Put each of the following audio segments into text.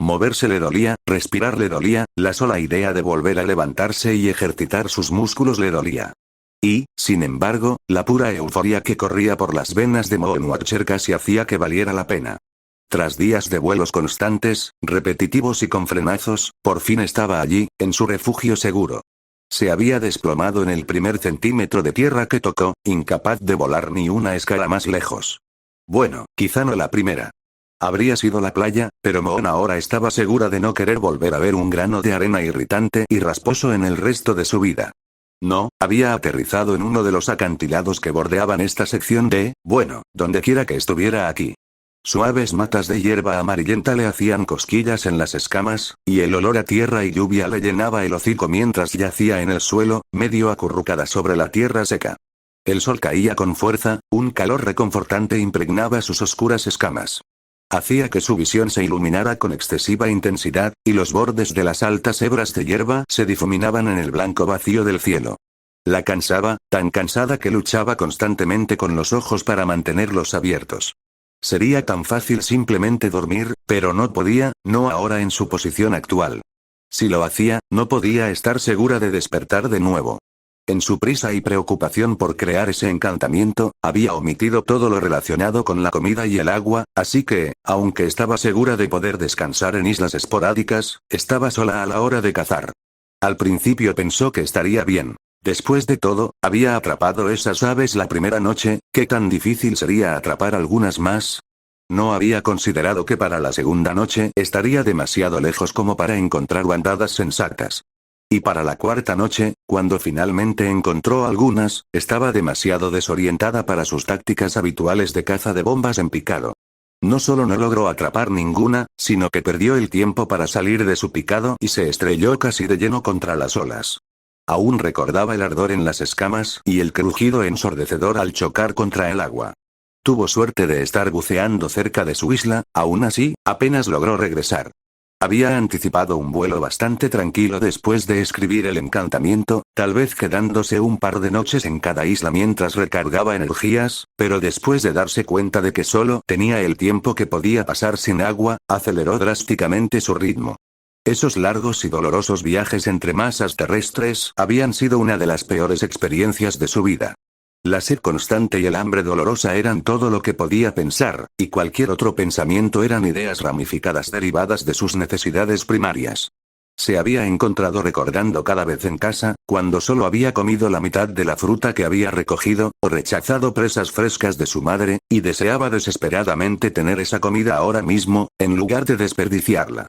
Moverse le dolía, respirar le dolía, la sola idea de volver a levantarse y ejercitar sus músculos le dolía. Y, sin embargo, la pura euforia que corría por las venas de Moon Watcher casi hacía que valiera la pena. Tras días de vuelos constantes, repetitivos y con frenazos, por fin estaba allí, en su refugio seguro. Se había desplomado en el primer centímetro de tierra que tocó, incapaz de volar ni una escala más lejos. Bueno, quizá no la primera. Habría sido la playa, pero Moon ahora estaba segura de no querer volver a ver un grano de arena irritante y rasposo en el resto de su vida. No, había aterrizado en uno de los acantilados que bordeaban esta sección de, bueno, dondequiera que estuviera aquí. Suaves matas de hierba amarillenta le hacían cosquillas en las escamas, y el olor a tierra y lluvia le llenaba el hocico mientras yacía en el suelo, medio acurrucada sobre la tierra seca. El sol caía con fuerza, un calor reconfortante impregnaba sus oscuras escamas. Hacía que su visión se iluminara con excesiva intensidad, y los bordes de las altas hebras de hierba se difuminaban en el blanco vacío del cielo. La cansaba, tan cansada que luchaba constantemente con los ojos para mantenerlos abiertos. Sería tan fácil simplemente dormir, pero no podía, no ahora en su posición actual. Si lo hacía, no podía estar segura de despertar de nuevo. En su prisa y preocupación por crear ese encantamiento, había omitido todo lo relacionado con la comida y el agua, así que, aunque estaba segura de poder descansar en islas esporádicas, estaba sola a la hora de cazar. Al principio pensó que estaría bien. Después de todo, había atrapado esas aves la primera noche, ¿qué tan difícil sería atrapar algunas más? No había considerado que para la segunda noche estaría demasiado lejos como para encontrar bandadas sensatas. Y para la cuarta noche, cuando finalmente encontró algunas, estaba demasiado desorientada para sus tácticas habituales de caza de bombas en picado. No solo no logró atrapar ninguna, sino que perdió el tiempo para salir de su picado y se estrelló casi de lleno contra las olas. Aún recordaba el ardor en las escamas y el crujido ensordecedor al chocar contra el agua. Tuvo suerte de estar buceando cerca de su isla, aún así, apenas logró regresar. Había anticipado un vuelo bastante tranquilo después de escribir el encantamiento, tal vez quedándose un par de noches en cada isla mientras recargaba energías, pero después de darse cuenta de que solo tenía el tiempo que podía pasar sin agua, aceleró drásticamente su ritmo. Esos largos y dolorosos viajes entre masas terrestres habían sido una de las peores experiencias de su vida. La sed constante y el hambre dolorosa eran todo lo que podía pensar, y cualquier otro pensamiento eran ideas ramificadas derivadas de sus necesidades primarias. Se había encontrado recordando cada vez en casa, cuando solo había comido la mitad de la fruta que había recogido, o rechazado presas frescas de su madre, y deseaba desesperadamente tener esa comida ahora mismo, en lugar de desperdiciarla.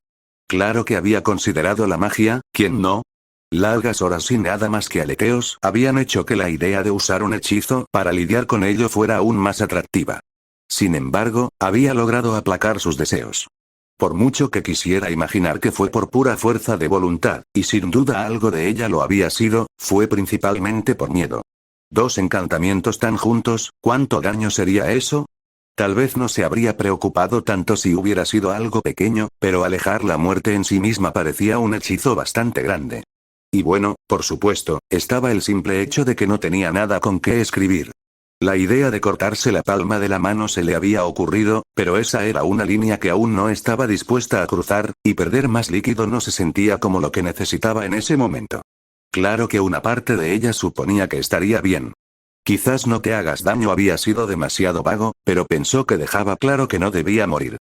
Claro que había considerado la magia, ¿quién no? Largas horas sin nada más que aleteos habían hecho que la idea de usar un hechizo para lidiar con ello fuera aún más atractiva. Sin embargo, había logrado aplacar sus deseos. Por mucho que quisiera imaginar que fue por pura fuerza de voluntad, y sin duda algo de ella lo había sido, fue principalmente por miedo. 2 encantamientos tan juntos, ¿cuánto daño sería eso? Tal vez no se habría preocupado tanto si hubiera sido algo pequeño, pero alejar la muerte en sí misma parecía un hechizo bastante grande. Y bueno, por supuesto, estaba el simple hecho de que no tenía nada con qué escribir. La idea de cortarse la palma de la mano se le había ocurrido, pero esa era una línea que aún no estaba dispuesta a cruzar, y perder más líquido no se sentía como lo que necesitaba en ese momento. Claro que una parte de ella suponía que estaría bien. Quizás no te hagas daño había sido demasiado vago, pero pensó que dejaba claro que no debía morir.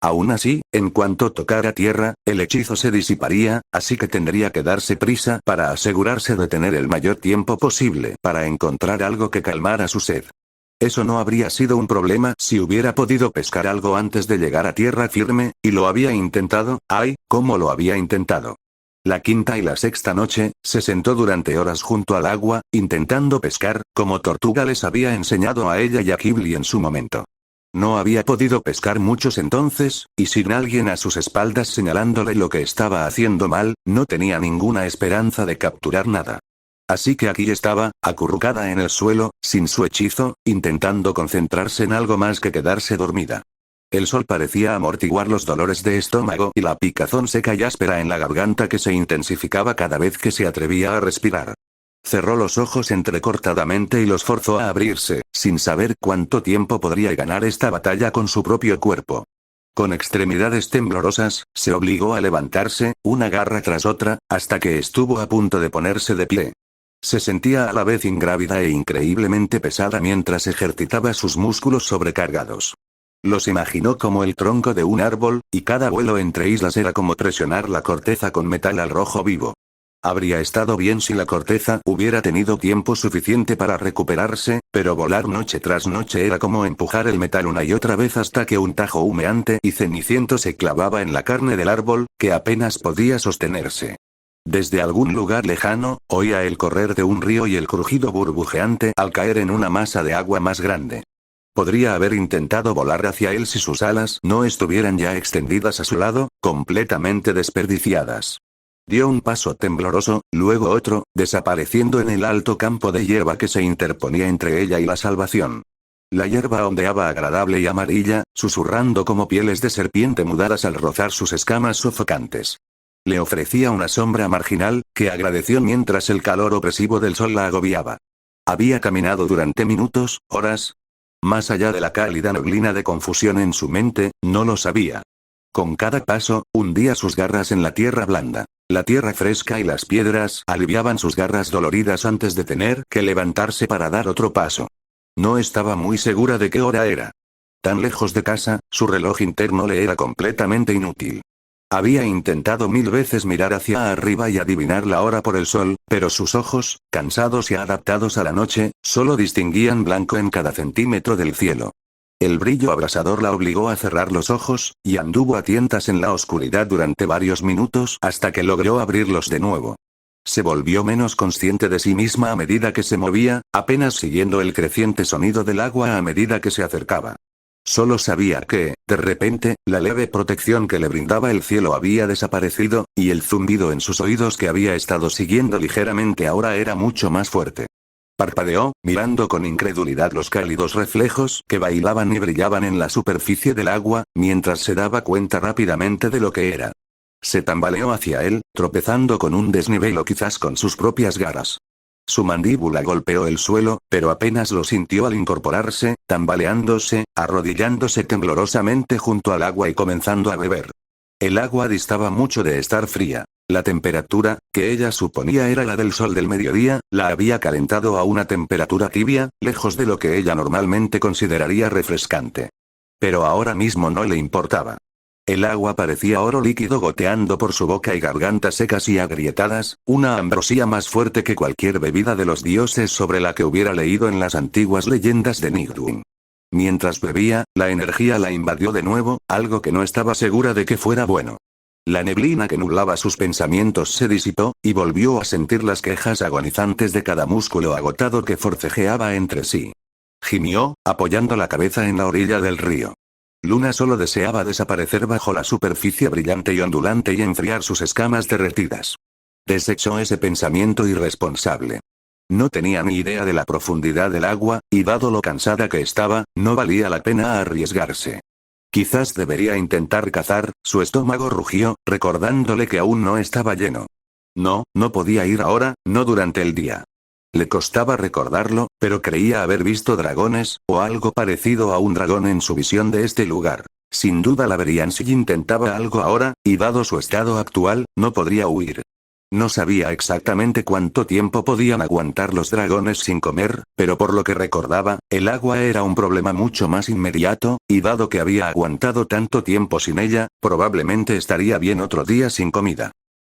Aún así, en cuanto tocara tierra, el hechizo se disiparía, así que tendría que darse prisa para asegurarse de tener el mayor tiempo posible para encontrar algo que calmara su sed. Eso no habría sido un problema si hubiera podido pescar algo antes de llegar a tierra firme, y lo había intentado, ¡ay, cómo lo había intentado! La quinta y la sexta noche, se sentó durante horas junto al agua, intentando pescar, como Tortuga les había enseñado a ella y a Ghibli en su momento. No había podido pescar muchos entonces, y sin alguien a sus espaldas señalándole lo que estaba haciendo mal, no tenía ninguna esperanza de capturar nada. Así que aquí estaba, acurrucada en el suelo, sin su hechizo, intentando concentrarse en algo más que quedarse dormida. El sol parecía amortiguar los dolores de estómago y la picazón seca y áspera en la garganta que se intensificaba cada vez que se atrevía a respirar. Cerró los ojos entrecortadamente y los forzó a abrirse, sin saber cuánto tiempo podría ganar esta batalla con su propio cuerpo. Con extremidades temblorosas, se obligó a levantarse, una garra tras otra, hasta que estuvo a punto de ponerse de pie. Se sentía a la vez ingrávida e increíblemente pesada mientras ejercitaba sus músculos sobrecargados. Los imaginó como el tronco de un árbol, y cada vuelo entre islas era como presionar la corteza con metal al rojo vivo. Habría estado bien si la corteza hubiera tenido tiempo suficiente para recuperarse, pero volar noche tras noche era como empujar el metal una y otra vez hasta que un tajo humeante y ceniciento se clavaba en la carne del árbol, que apenas podía sostenerse. Desde algún lugar lejano, oía el correr de un río y el crujido burbujeante al caer en una masa de agua más grande. Podría haber intentado volar hacia él si sus alas no estuvieran ya extendidas a su lado, completamente desperdiciadas. Dio un paso tembloroso, luego otro, desapareciendo en el alto campo de hierba que se interponía entre ella y la salvación. La hierba ondeaba agradable y amarilla, susurrando como pieles de serpiente mudadas al rozar sus escamas sofocantes. Le ofrecía una sombra marginal, que agradeció mientras el calor opresivo del sol la agobiaba. Había caminado durante minutos, horas. Más allá de la cálida neblina de confusión en su mente, no lo sabía. Con cada paso, hundía sus garras en la tierra blanda. La tierra fresca y las piedras aliviaban sus garras doloridas antes de tener que levantarse para dar otro paso. No estaba muy segura de qué hora era. Tan lejos de casa, su reloj interno le era completamente inútil. Había intentado 1000 veces mirar hacia arriba y adivinar la hora por el sol, pero sus ojos, cansados y adaptados a la noche, solo distinguían blanco en cada centímetro del cielo. El brillo abrasador la obligó a cerrar los ojos, y anduvo a tientas en la oscuridad durante varios minutos hasta que logró abrirlos de nuevo. Se volvió menos consciente de sí misma a medida que se movía, apenas siguiendo el creciente sonido del agua a medida que se acercaba. Solo sabía que, de repente, la leve protección que le brindaba el cielo había desaparecido, y el zumbido en sus oídos que había estado siguiendo ligeramente ahora era mucho más fuerte. Parpadeó, mirando con incredulidad los cálidos reflejos que bailaban y brillaban en la superficie del agua, mientras se daba cuenta rápidamente de lo que era. Se tambaleó hacia él, tropezando con un desnivel o quizás con sus propias garras. Su mandíbula golpeó el suelo, pero apenas lo sintió al incorporarse, tambaleándose, arrodillándose temblorosamente junto al agua y comenzando a beber. El agua distaba mucho de estar fría. La temperatura, que ella suponía era la del sol del mediodía, la había calentado a una temperatura tibia, lejos de lo que ella normalmente consideraría refrescante. Pero ahora mismo no le importaba. El agua parecía oro líquido goteando por su boca y garganta secas y agrietadas, una ambrosía más fuerte que cualquier bebida de los dioses sobre la que hubiera leído en las antiguas leyendas de Nightwind. Mientras bebía, la energía la invadió de nuevo, algo que no estaba segura de que fuera bueno. La neblina que nublaba sus pensamientos se disipó, y volvió a sentir las quejas agonizantes de cada músculo agotado que forcejeaba entre sí. Gimió, apoyando la cabeza en la orilla del río. Luna solo deseaba desaparecer bajo la superficie brillante y ondulante y enfriar sus escamas derretidas. Desechó ese pensamiento irresponsable. No tenía ni idea de la profundidad del agua, y dado lo cansada que estaba, no valía la pena arriesgarse. Quizás debería intentar cazar, su estómago rugió, recordándole que aún no estaba lleno. No podía ir ahora, no durante el día. Le costaba recordarlo, pero creía haber visto dragones, o algo parecido a un dragón en su visión de este lugar. Sin duda la verían si intentaba algo ahora, y dado su estado actual, no podría huir. No sabía exactamente cuánto tiempo podían aguantar los dragones sin comer, pero por lo que recordaba, el agua era un problema mucho más inmediato, y dado que había aguantado tanto tiempo sin ella, probablemente estaría bien otro día sin comida.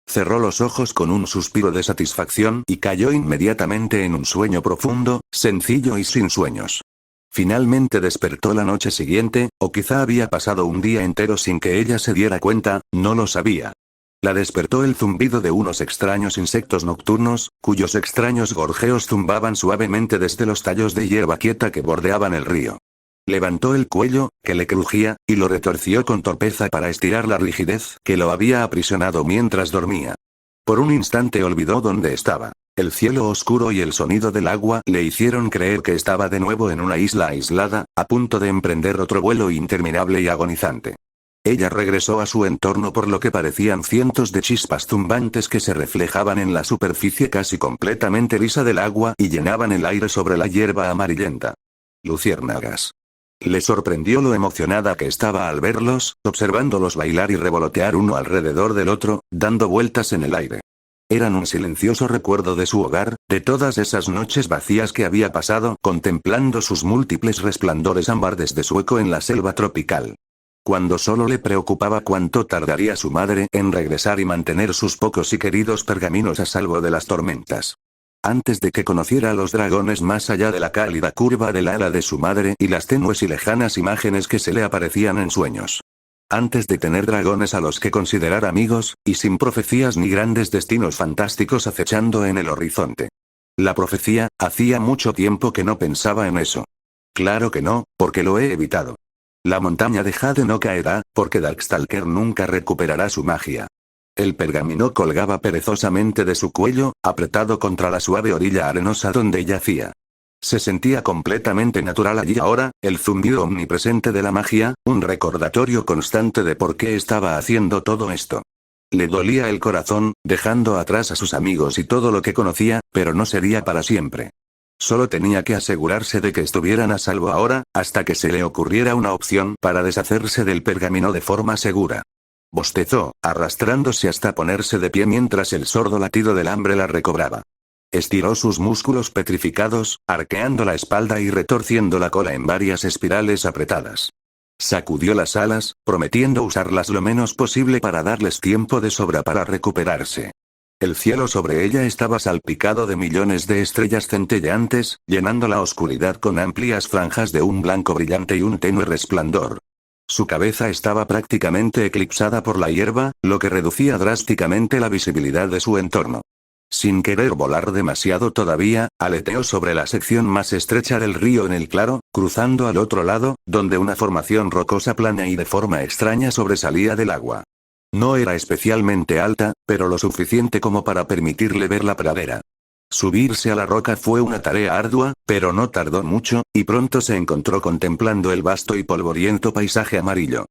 Cerró los ojos con un suspiro de satisfacción y cayó inmediatamente en un sueño profundo, sencillo y sin sueños. Finalmente despertó la noche siguiente, o quizá había pasado un día entero sin que ella se diera cuenta, no lo sabía. La despertó el zumbido de unos extraños insectos nocturnos, cuyos extraños gorjeos zumbaban suavemente desde los tallos de hierba quieta que bordeaban el río. Levantó el cuello, que le crujía, y lo retorció con torpeza para estirar la rigidez que lo había aprisionado mientras dormía. Por un instante olvidó dónde estaba. El cielo oscuro y el sonido del agua le hicieron creer que estaba de nuevo en una isla aislada, a punto de emprender otro vuelo interminable y agonizante. Ella regresó a su entorno por lo que parecían cientos de chispas zumbantes que se reflejaban en la superficie casi completamente lisa del agua y llenaban el aire sobre la hierba amarillenta. Luciérnagas. Le sorprendió lo emocionada que estaba al verlos, observándolos bailar y revolotear uno alrededor del otro, dando vueltas en el aire. Eran un silencioso recuerdo de su hogar, de todas esas noches vacías que había pasado contemplando sus múltiples resplandores ámbar desde su eco en la selva tropical. Cuando solo le preocupaba cuánto tardaría su madre en regresar y mantener sus pocos y queridos pergaminos a salvo de las tormentas. Antes de que conociera a los dragones más allá de la cálida curva del ala de su madre y las tenues y lejanas imágenes que se le aparecían en sueños. Antes de tener dragones a los que considerar amigos, y sin profecías ni grandes destinos fantásticos acechando en el horizonte. La profecía, hacía mucho tiempo que no pensaba en eso. Claro que no, porque lo he evitado. La montaña de Jade no caerá, porque Darkstalker nunca recuperará su magia. El pergamino colgaba perezosamente de su cuello, apretado contra la suave orilla arenosa donde yacía. Se sentía completamente natural allí ahora, el zumbido omnipresente de la magia, un recordatorio constante de por qué estaba haciendo todo esto. Le dolía el corazón, dejando atrás a sus amigos y todo lo que conocía, pero no sería para siempre. Solo tenía que asegurarse de que estuvieran a salvo ahora, hasta que se le ocurriera una opción para deshacerse del pergamino de forma segura. Bostezó, arrastrándose hasta ponerse de pie mientras el sordo latido del hambre la recobraba. Estiró sus músculos petrificados, arqueando la espalda y retorciendo la cola en varias espirales apretadas. Sacudió las alas, prometiendo usarlas lo menos posible para darles tiempo de sobra para recuperarse. El cielo sobre ella estaba salpicado de millones de estrellas centelleantes, llenando la oscuridad con amplias franjas de un blanco brillante y un tenue resplandor. Su cabeza estaba prácticamente eclipsada por la hierba, lo que reducía drásticamente la visibilidad de su entorno. Sin querer volar demasiado todavía, aleteó sobre la sección más estrecha del río en el claro, cruzando al otro lado, donde una formación rocosa plana y de forma extraña sobresalía del agua. No era especialmente alta, pero lo suficiente como para permitirle ver la pradera. Subirse a la roca fue una tarea ardua, pero no tardó mucho, y pronto se encontró contemplando el vasto y polvoriento paisaje amarillo.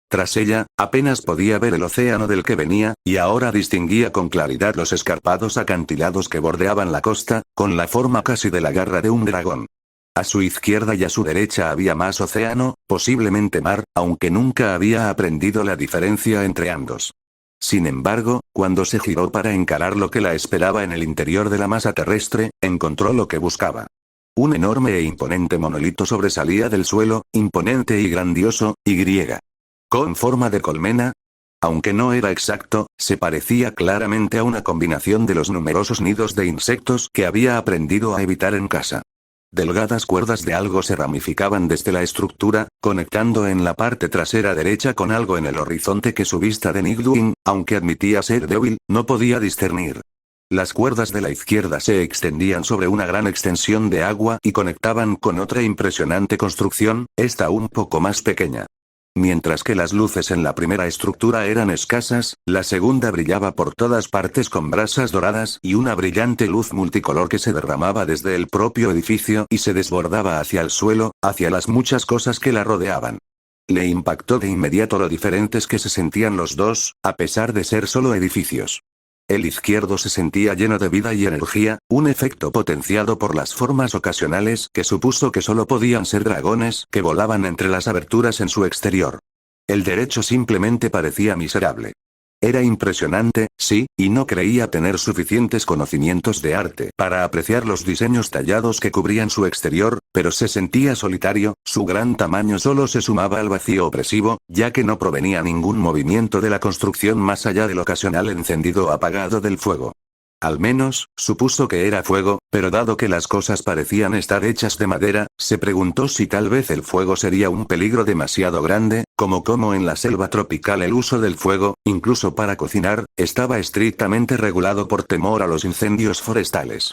Tras ella, apenas podía ver el océano del que venía, y ahora distinguía con claridad los escarpados acantilados que bordeaban la costa, con la forma casi de la garra de un dragón. A su izquierda y a su derecha había más océano, posiblemente mar, aunque nunca había aprendido la diferencia entre ambos. Sin embargo, cuando se giró para encarar lo que la esperaba en el interior de la masa terrestre, encontró lo que buscaba. Un enorme e imponente monolito sobresalía del suelo, imponente y grandioso, y con forma de colmena. Aunque no era exacto, se parecía claramente a una combinación de los numerosos nidos de insectos que había aprendido a evitar en casa. Delgadas cuerdas de algo se ramificaban desde la estructura, conectando en la parte trasera derecha con algo en el horizonte que su vista de Nightwing, aunque admitía ser débil, no podía discernir. Las cuerdas de la izquierda se extendían sobre una gran extensión de agua y conectaban con otra impresionante construcción, esta un poco más pequeña. Mientras que las luces en la primera estructura eran escasas, la segunda brillaba por todas partes con brasas doradas y una brillante luz multicolor que se derramaba desde el propio edificio y se desbordaba hacia el suelo, hacia las muchas cosas que la rodeaban. Le impactó de inmediato lo diferentes que se sentían los dos, a pesar de ser solo edificios. El izquierdo se sentía lleno de vida y energía, un efecto potenciado por las formas ocasionales que supuso que solo podían ser dragones que volaban entre las aberturas en su exterior. El derecho simplemente parecía miserable. Era impresionante, sí, y no creía tener suficientes conocimientos de arte para apreciar los diseños tallados que cubrían su exterior, pero se sentía solitario, su gran tamaño solo se sumaba al vacío opresivo, ya que no provenía ningún movimiento de la construcción más allá del ocasional encendido o apagado del fuego. Al menos, supuso que era fuego, pero dado que las cosas parecían estar hechas de madera, se preguntó si tal vez el fuego sería un peligro demasiado grande, como en la selva tropical el uso del fuego, incluso para cocinar, estaba estrictamente regulado por temor a los incendios forestales.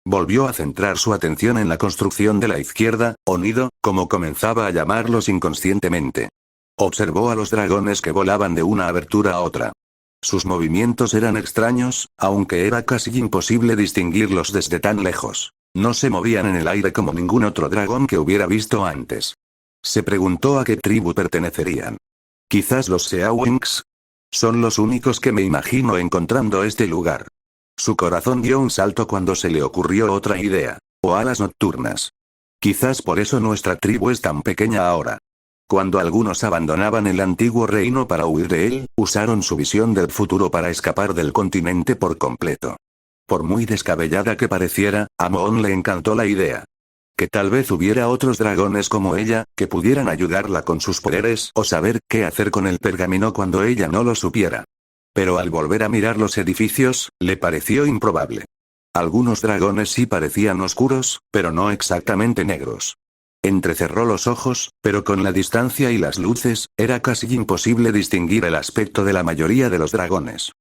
Volvió a centrar su atención en la construcción de la izquierda, o nido, como comenzaba a llamarlos inconscientemente. Observó a los dragones que volaban de una abertura a otra. Sus movimientos eran extraños, aunque era casi imposible distinguirlos desde tan lejos. No se movían en el aire como ningún otro dragón que hubiera visto antes. Se preguntó a qué tribu pertenecerían. Quizás los Seawings. Son los únicos que me imagino encontrando este lugar. Su corazón dio un salto cuando se le ocurrió otra idea. O alas nocturnas. Quizás por eso nuestra tribu es tan pequeña ahora. Cuando algunos abandonaban el antiguo reino para huir de él, usaron su visión del futuro para escapar del continente por completo. Por muy descabellada que pareciera, a Moon le encantó la idea. Que tal vez hubiera otros dragones como ella, que pudieran ayudarla con sus poderes o saber qué hacer con el pergamino cuando ella no lo supiera. Pero al volver a mirar los edificios, le pareció improbable. Algunos dragones sí parecían oscuros, pero no exactamente negros. Entrecerró los ojos, pero con la distancia y las luces, era casi imposible distinguir el aspecto de la mayoría de los dragones.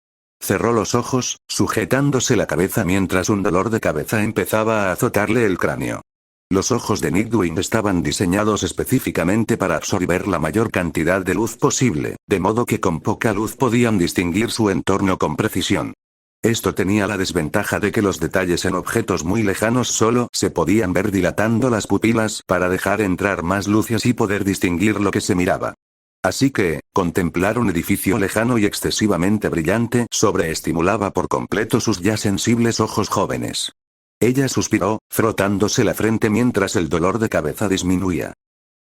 Cerró los ojos, sujetándose la cabeza mientras un dolor de cabeza empezaba a azotarle el cráneo. Los ojos de Nightwing estaban diseñados específicamente para absorber la mayor cantidad de luz posible, de modo que con poca luz podían distinguir su entorno con precisión. Esto tenía la desventaja de que los detalles en objetos muy lejanos solo se podían ver dilatando las pupilas para dejar entrar más luz y así poder distinguir lo que se miraba. Así que, contemplar un edificio lejano y excesivamente brillante sobreestimulaba por completo sus ya sensibles ojos jóvenes. Ella suspiró, frotándose la frente mientras el dolor de cabeza disminuía.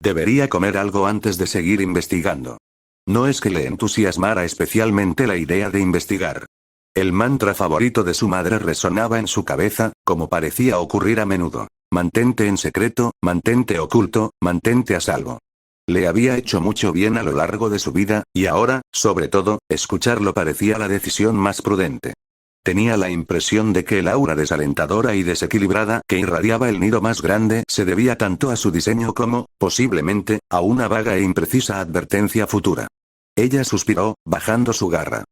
Debería comer algo antes de seguir investigando. No es que le entusiasmara especialmente la idea de investigar. El mantra favorito de su madre resonaba en su cabeza, como parecía ocurrir a menudo. Mantente en secreto, mantente oculto, mantente a salvo. Le había hecho mucho bien a lo largo de su vida, y ahora, sobre todo, escucharlo parecía la decisión más prudente. Tenía la impresión de que el aura desalentadora y desequilibrada que irradiaba el nido más grande se debía tanto a su diseño como, posiblemente, a una vaga e imprecisa advertencia futura. Ella suspiró, bajando su garra.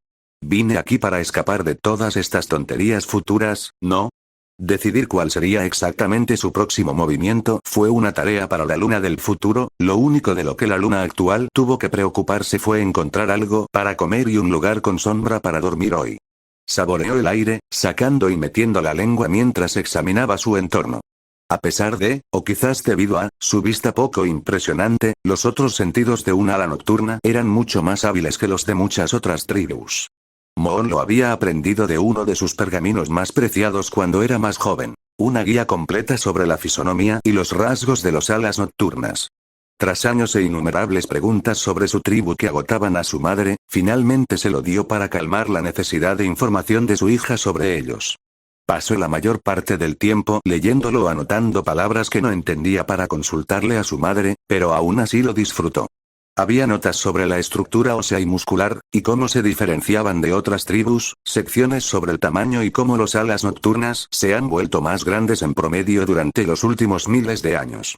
Vine aquí para escapar de todas estas tonterías futuras, ¿no? Decidir cuál sería exactamente su próximo movimiento fue una tarea para la luna del futuro, lo único de lo que la luna actual tuvo que preocuparse fue encontrar algo para comer y un lugar con sombra para dormir hoy. Saboreó el aire, sacando y metiendo la lengua mientras examinaba su entorno. A pesar de, o quizás debido a, su vista poco impresionante, los otros sentidos de una ala nocturna eran mucho más hábiles que los de muchas otras tribus. Moon lo había aprendido de uno de sus pergaminos más preciados cuando era más joven, una guía completa sobre la fisonomía y los rasgos de los alas nocturnas. Tras años e innumerables preguntas sobre su tribu que agotaban a su madre, finalmente se lo dio para calmar la necesidad de información de su hija sobre ellos. Pasó la mayor parte del tiempo leyéndolo o anotando palabras que no entendía para consultarle a su madre, pero aún así lo disfrutó. Había notas sobre la estructura ósea y muscular, y cómo se diferenciaban de otras tribus, secciones sobre el tamaño y cómo los alas nocturnas se han vuelto más grandes en promedio durante los últimos miles de años.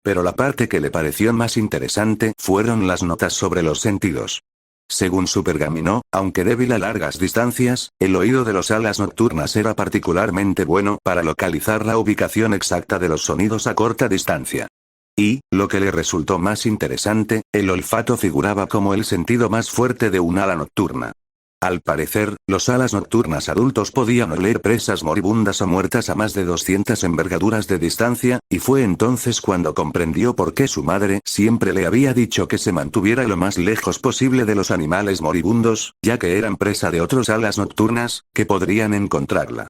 Pero la parte que le pareció más interesante fueron las notas sobre los sentidos. Según su pergamino, aunque débil a largas distancias, el oído de los alas nocturnas era particularmente bueno para localizar la ubicación exacta de los sonidos a corta distancia. Y, lo que le resultó más interesante, el olfato figuraba como el sentido más fuerte de un ala nocturna. Al parecer, los alas nocturnas adultos podían oler presas moribundas o muertas a más de 200 envergaduras de distancia, y fue entonces cuando comprendió por qué su madre siempre le había dicho que se mantuviera lo más lejos posible de los animales moribundos, ya que eran presa de otros alas nocturnas, que podrían encontrarla.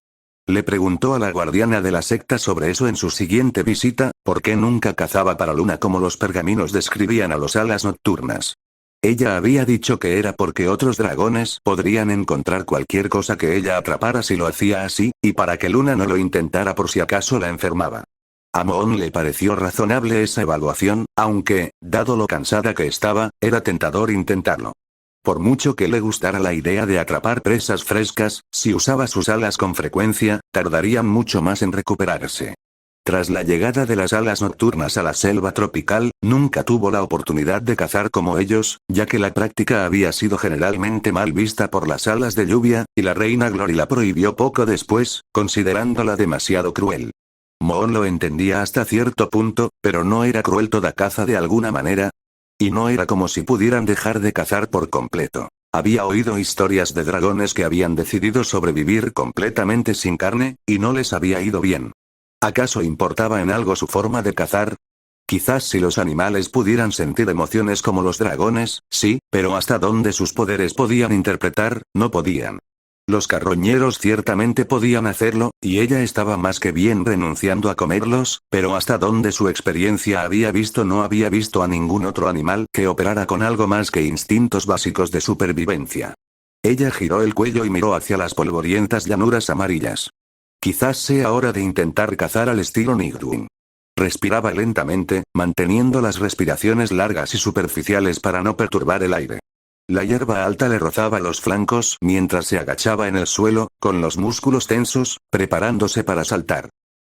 Le preguntó a la guardiana de la secta sobre eso en su siguiente visita, por qué nunca cazaba para luna como los pergaminos describían a los alas nocturnas. Ella había dicho que era porque otros dragones podrían encontrar cualquier cosa que ella atrapara si lo hacía así, y para que Luna no lo intentara por si acaso la enfermaba. A Moon le pareció razonable esa evaluación, aunque, dado lo cansada que estaba, era tentador intentarlo. Por mucho que le gustara la idea de atrapar presas frescas, si usaba sus alas con frecuencia, tardarían mucho más en recuperarse. Tras la llegada de las alas nocturnas a la selva tropical, nunca tuvo la oportunidad de cazar como ellos, ya que la práctica había sido generalmente mal vista por las alas de lluvia, y la reina Glory la prohibió poco después, considerándola demasiado cruel. Moon lo entendía hasta cierto punto, pero no era cruel toda caza de alguna manera. Y no era como si pudieran dejar de cazar por completo. Había oído historias de dragones que habían decidido sobrevivir completamente sin carne, y no les había ido bien. ¿Acaso importaba en algo su forma de cazar? Quizás si los animales pudieran sentir emociones como los dragones, sí, pero hasta dónde sus poderes podían interpretar, no podían. Los carroñeros ciertamente podían hacerlo, y ella estaba más que bien renunciando a comerlos, pero hasta donde su experiencia había visto no había visto a ningún otro animal que operara con algo más que instintos básicos de supervivencia. Ella giró el cuello y miró hacia las polvorientas llanuras amarillas. Quizás sea hora de intentar cazar al estilo Nightwing. Respiraba lentamente, manteniendo las respiraciones largas y superficiales para no perturbar el aire. La hierba alta le rozaba los flancos mientras se agachaba en el suelo, con los músculos tensos, preparándose para saltar.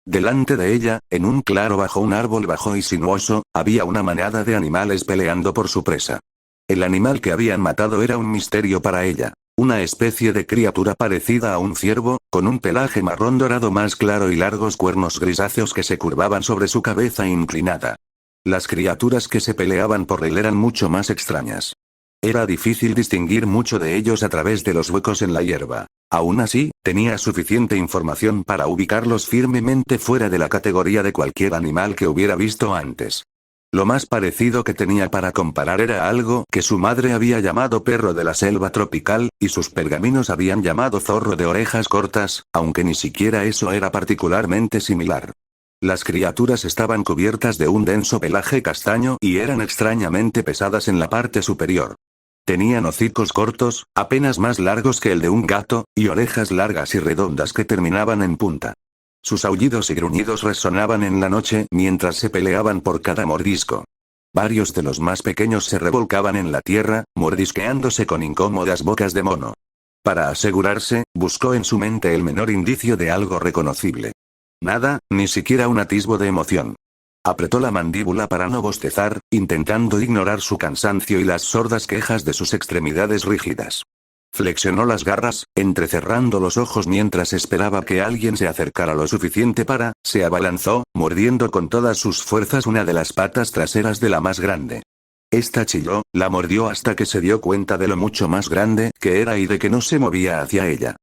Delante de ella, en un claro bajo un árbol bajo y sinuoso, había una manada de animales peleando por su presa. El animal que habían matado era un misterio para ella. Una especie de criatura parecida a un ciervo, con un pelaje marrón dorado más claro y largos cuernos grisáceos que se curvaban sobre su cabeza inclinada. Las criaturas que se peleaban por él eran mucho más extrañas. Era difícil distinguir mucho de ellos a través de los huecos en la hierba. Aún así, tenía suficiente información para ubicarlos firmemente fuera de la categoría de cualquier animal que hubiera visto antes. Lo más parecido que tenía para comparar era algo que su madre había llamado perro de la selva tropical, y sus pergaminos habían llamado zorro de orejas cortas, aunque ni siquiera eso era particularmente similar. Las criaturas estaban cubiertas de un denso pelaje castaño y eran extrañamente pesadas en la parte superior. Tenían hocicos cortos, apenas más largos que el de un gato, y orejas largas y redondas que terminaban en punta. Sus aullidos y gruñidos resonaban en la noche mientras se peleaban por cada mordisco. Varios de los más pequeños se revolcaban en la tierra, mordisqueándose con incómodas bocas de mono. Para asegurarse, buscó en su mente el menor indicio de algo reconocible. Nada, ni siquiera un atisbo de emoción. Apretó la mandíbula para no bostezar, intentando ignorar su cansancio y las sordas quejas de sus extremidades rígidas. Flexionó las garras, entrecerrando los ojos mientras esperaba que alguien se acercara lo suficiente se abalanzó, mordiendo con todas sus fuerzas una de las patas traseras de la más grande. Esta chilló, la mordió hasta que se dio cuenta de lo mucho más grande que era y de que no se movía hacia ella.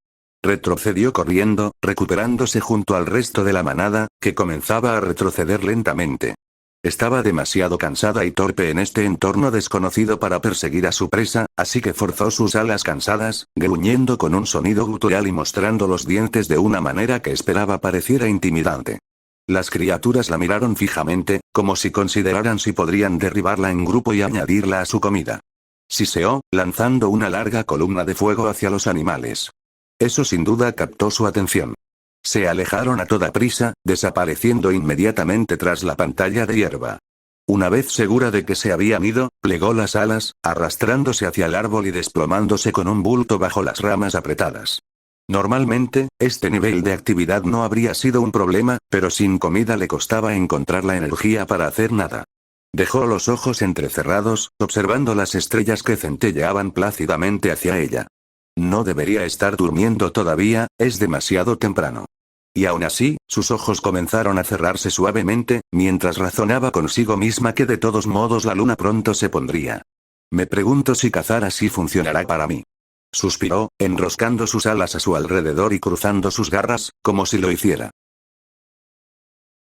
Retrocedió corriendo, recuperándose junto al resto de la manada, que comenzaba a retroceder lentamente. Estaba demasiado cansada y torpe en este entorno desconocido para perseguir a su presa, así que forzó sus alas cansadas, gruñendo con un sonido gutural y mostrando los dientes de una manera que esperaba pareciera intimidante. Las criaturas la miraron fijamente, como si consideraran si podrían derribarla en grupo y añadirla a su comida. Siseó, lanzando una larga columna de fuego hacia los animales. Eso sin duda captó su atención. Se alejaron a toda prisa, desapareciendo inmediatamente tras la pantalla de hierba. Una vez segura de que se habían ido, plegó las alas, arrastrándose hacia el árbol y desplomándose con un bulto bajo las ramas apretadas. Normalmente, este nivel de actividad no habría sido un problema, pero sin comida le costaba encontrar la energía para hacer nada. Dejó los ojos entrecerrados, observando las estrellas que centelleaban plácidamente hacia ella. No debería estar durmiendo todavía, es demasiado temprano. Y aún así, sus ojos comenzaron a cerrarse suavemente, mientras razonaba consigo misma que de todos modos la luna pronto se pondría. Me pregunto si cazar así funcionará para mí. Suspiró, enroscando sus alas a su alrededor y cruzando sus garras, como si lo hiciera.